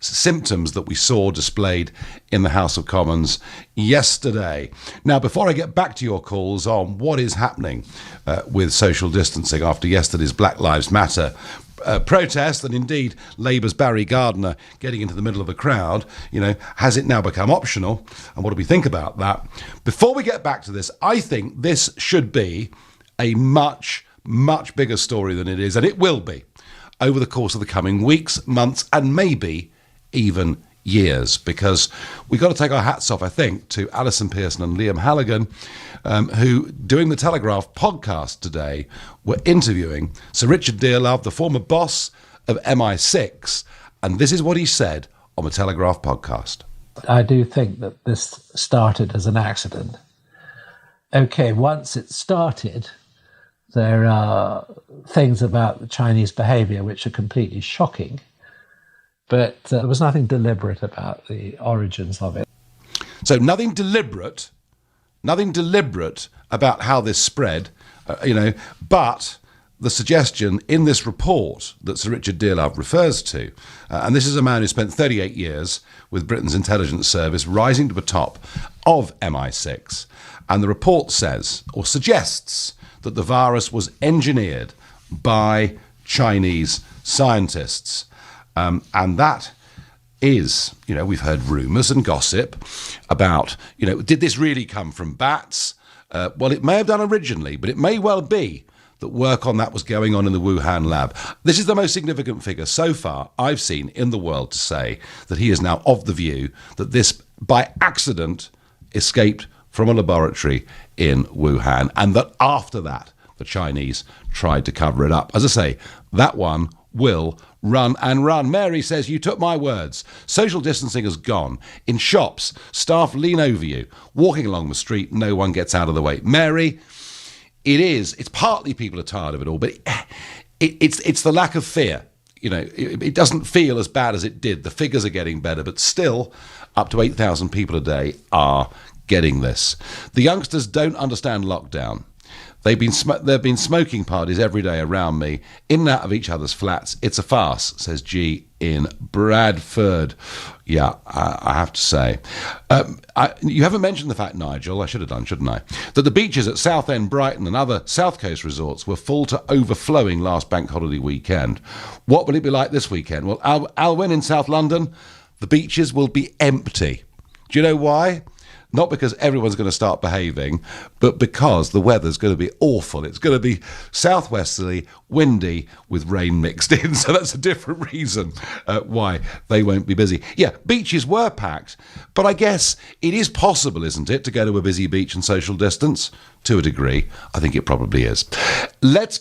symptoms that we saw displayed in the House of Commons yesterday. Now, before I get back to your calls on what is happening with social distancing after yesterday's Black Lives Matter protest, and indeed Labour's Barry Gardiner getting into the middle of a crowd, has it now become optional? And what do we think about that? Before we get back to this, I think this should be a much, much bigger story than it is, and it will be over the course of the coming weeks, months, and maybe even years, because we've got to take our hats off, I think, to Alison Pearson and Liam Halligan, who, doing the Telegraph podcast today, were interviewing Sir Richard Dearlove, the former boss of MI6, and this is what he said on the Telegraph podcast. I do think that this started as an accident. Okay, once it started, there are things about the Chinese behaviour which are completely shocking, but there was nothing deliberate about the origins of it. So nothing deliberate about how this spread, but the suggestion in this report that Sir Richard Dearlove refers to, and this is a man who spent 38 years with Britain's intelligence service, rising to the top of MI6, and the report says, or suggests, that the virus was engineered by Chinese scientists. And that is, we've heard rumours and gossip about, did this really come from bats? Well, it may have done originally, but it may well be that work on that was going on in the Wuhan lab. This is the most significant figure so far I've seen in the world to say that he is now of the view that this, by accident, escaped from a laboratory in Wuhan, and that after that, the Chinese tried to cover it up. As I say, that one will run and run. Mary says, you took my words. Social distancing has gone. In shops, staff lean over you. Walking along the street, no one gets out of the way. Mary, it's partly people are tired of it all, but it's the lack of fear. It doesn't feel as bad as it did. The figures are getting better, but still up to 8,000 people a day are getting this. The youngsters don't understand lockdown. There have been smoking parties every day around me, in and out of each other's flats. It's a farce, says G in Bradford. Yeah, I have to say. You haven't mentioned the fact, Nigel, I should have done, shouldn't I, that the beaches at Southend, Brighton and other South Coast resorts were full to overflowing last bank holiday weekend. What will it be like this weekend? Well, Alwyn in South London, the beaches will be empty. Do you know why? Not because everyone's going to start behaving, but because the weather's going to be awful. It's going to be southwesterly, windy, with rain mixed in. So that's a different reason why they won't be busy. Yeah, beaches were packed, but I guess it is possible, isn't it, to go to a busy beach and social distance? To a degree, I think it probably is. Let's